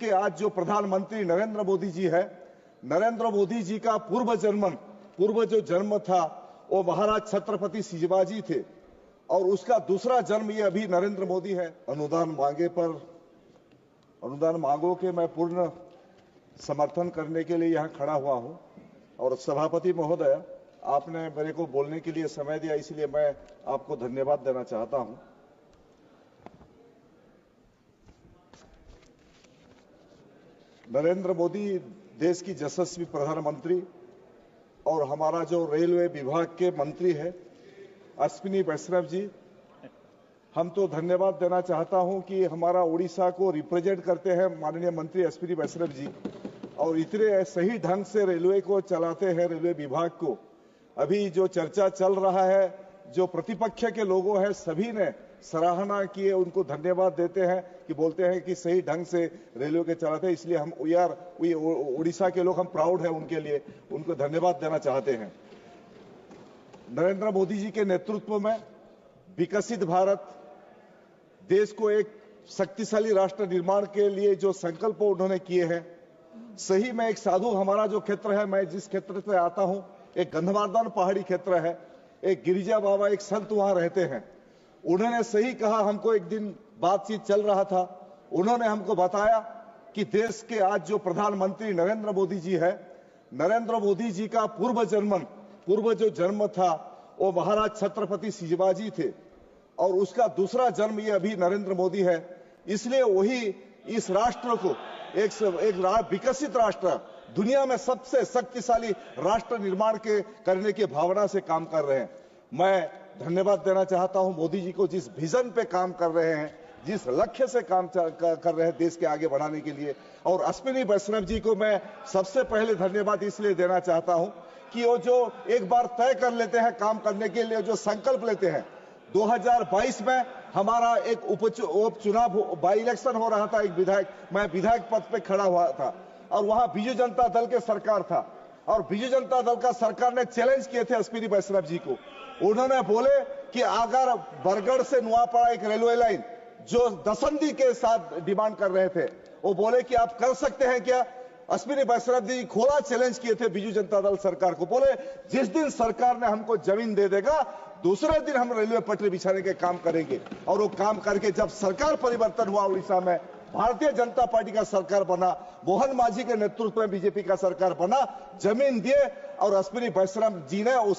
के आज जो प्रधानमंत्री नरेंद्र मोदी जी है, नरेंद्र मोदी जी का पूर्व जो जन्म था वो महाराज छत्रपति शिवाजी थे और उसका दूसरा जन्म ये अभी नरेंद्र मोदी है। अनुदान मांगों के मैं पूर्ण समर्थन करने के लिए यहाँ खड़ा हुआ हूँ और सभापति महोदय आपने मेरे को बोलने के लिए समय दिया, इसलिए मैं आपको धन्यवाद देना चाहता हूँ। नरेंद्र मोदी देश की यशस्वी प्रधानमंत्री और हमारा जो रेलवे विभाग के मंत्री है अश्विनी वैष्णव जी, हम तो धन्यवाद देना चाहता हूं कि हमारा उड़ीसा को रिप्रेजेंट करते हैं माननीय मंत्री अश्विनी वैष्णव जी और इतने सही ढंग से रेलवे को चलाते हैं, रेलवे विभाग को। अभी जो चर्चा चल रहा है, जो प्रतिपक्ष के लोगों हैं सभी ने सराहना किए, उनको धन्यवाद देते हैं कि बोलते हैं कि सही ढंग से रेलवे के चलाते हैं, इसलिए हम उड़ीसा के लोग हम प्राउड है उनके लिए, उनको धन्यवाद देना चाहते हैं। नरेंद्र मोदी जी के नेतृत्व में विकसित भारत देश को एक शक्तिशाली राष्ट्र निर्माण के लिए जो संकल्प उन्होंने किए हैं, सही में एक साधु हमारा जो क्षेत्र है, मैं जिस क्षेत्र से आता हूं एक गंधमार्दन पहाड़ी क्षेत्र है, एक गिरिजा बाबा एक संत वहां रहते हैं। उन्होंने सही कहा, हमको एक दिन बातचीत चल रहा था, उन्होंने हमको बताया कि देश के आज जो प्रधानमंत्री नरेंद्र मोदी जी है, नरेंद्र मोदी जी का पूर्व जो जन्म था वो महाराज छत्रपति शिवाजी थे और उसका दूसरा जन्म ये अभी नरेंद्र मोदी है। इसलिए वही इस राष्ट्र को एक विकसित राष्ट्र, दुनिया में सबसे शक्तिशाली राष्ट्र निर्माण करने की भावना से काम कर रहे हैं। मैं धन्यवाद देना चाहता हूं मोदी जी को, जिस विजन पे काम कर रहे हैं, जिस लक्ष्य से काम कर रहे हैं देश के आगे बढ़ाने के लिए। और अश्विनी वैष्णव जी को मैं सबसे पहले धन्यवाद इसलिए देना चाहता हूं कि वो जो एक बार तय कर लेते हैं काम करने के लिए, जो संकल्प लेते हैं। 2022 में हमारा एक उपचुनाव बाई इलेक्शन हो रहा था, मैं विधायक पद पे खड़ा हुआ था और वहां बीजू जनता दल के सरकार था और बीजू जनता दल का सरकार ने चैलेंज किए थे अश्विनी वैष्णव जी को। उन्होंने बोले कि अगर बरगढ़ से नुआपाड़ा एक रेलवे लाइन जो दसंदी के साथ डिमांड कर रहे थे, वो बोले कि आप कर सकते हैं क्या। अश्विनी वैष्णव जी खोला चैलेंज किए थे बीजू जनता दल सरकार को, बोले जिस दिन सरकार ने हमको जमीन दे देगा दूसरे दिन हम रेलवे पटरी बिछाने के काम करेंगे। और वो काम करके जब सरकार परिवर्तन हुआ उड़ीसा में, भारतीय जनता पार्टी का सरकार बना, मोहन मांझी के नेतृत्व में बीजेपी का सरकार बना, जमीन दिए और अश्विनी वैष्णव जी ने वो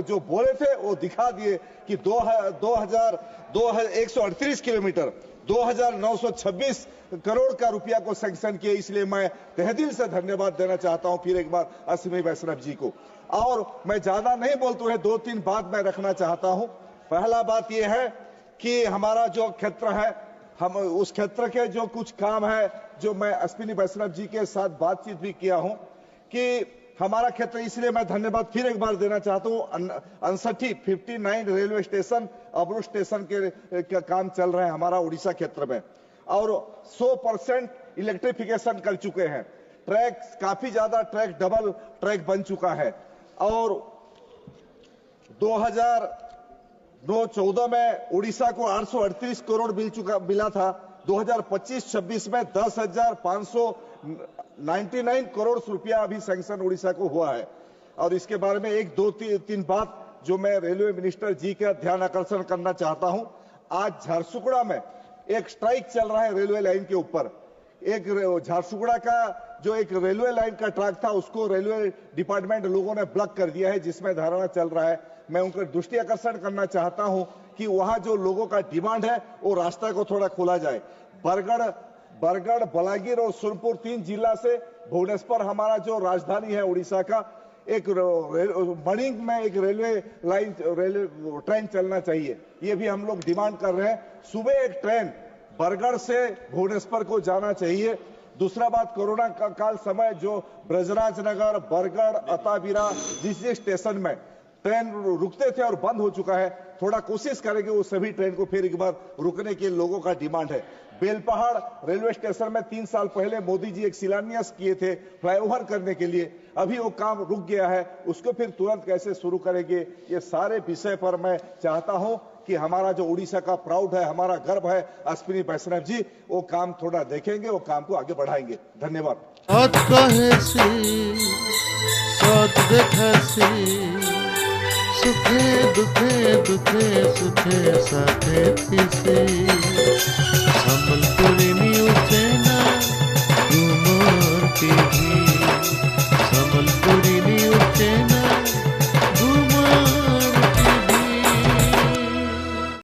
जो बोले थे वो दिखा दिए कि 138 किलोमीटर 2926 करोड़ का रुपया को सैंक्शन किए। इसलिए मैं तहे दिल से धन्यवाद देना चाहता हूं फिर एक बार अश्विनी वैष्णव जी को। और मैं ज्यादा नहीं बोलता हूं, 2-3 बात मैं रखना चाहता हूं। पहला बात यह है कि हमारा जो क्षेत्र है, हम उस क्षेत्र के जो कुछ काम है, जो मैं अश्विनी वैष्णव जी के साथ बातचीत भी किया हूं कि हमारा क्षेत्र, इसलिए मैं धन्यवाद फिर एक बार देना चाहता हूं। 59 रेलवे स्टेशन अबरू स्टेशन के काम चल रहे हैं हमारा उड़ीसा क्षेत्र में और 100% इलेक्ट्रिफिकेशन कर चुके हैं। ट्रैक काफी ज्यादा डबल ट्रैक बन चुका है और 2009-14 में उड़ीसा को 838 करोड़ मिला था। 2025-26 में 10,599 करोड़ रुपया अभी सैंक्शन उड़ीसा को हुआ है। और इसके बारे में 1-2-3 बात जो मैं रेलवे मिनिस्टर जी का ध्यान आकर्षण करना चाहता हूं। आज झारसुगुड़ा में एक स्ट्राइक चल रहा है रेलवे लाइन के ऊपर। एक झारसुगुड़ा का जो एक रेलवे लाइन का ट्रैक था उसको रेलवे डिपार्टमेंट लोगों ने ब्लॉक कर दिया है, जिसमें धरना चल रहा है। मैं उनका दृष्टि आकर्षण करना चाहता हूं कि वहां जो लोगों का डिमांड है वो रास्ता को थोड़ा खोला जाए। बरगढ़, बलागीर और सोनपुर 3 जिला से भुवनेश्वर हमारा जो राजधानी है उड़ीसा का, एक मणिंग में एक रेलवे ट्रेन चलना चाहिए। ये भी हम लोग डिमांड कर रहे हैं। सुबह एक ट्रेन बरगढ़ से भुवनेश्वर को जाना चाहिए। दूसरा बात, कोरोना काल समय जो ब्रजराज नगर, बरगढ़, अताबीरा जिस स्टेशन में ट्रेन रुकते थे और बंद हो चुका है, थोड़ा कोशिश करेंगे वो सभी ट्रेन को फिर एक बार रुकने के लोगों का डिमांड है। बेलपहाड़ रेलवे स्टेशन में 3 साल पहले मोदी जी एक शिलान्यास किए थे फ्लाईओवर करने के लिए, अभी वो काम रुक गया है, उसको फिर तुरंत कैसे शुरू करेंगे, ये सारे विषय पर मैं चाहता हूं कि हमारा जो उड़ीसा का प्राउड है, हमारा गर्व है, अश्विनी वैष्णव जी वो काम थोड़ा देखेंगे, वो काम को आगे बढ़ाएंगे। धन्यवाद। सुखे दुखे दुखे सुखे साथे थी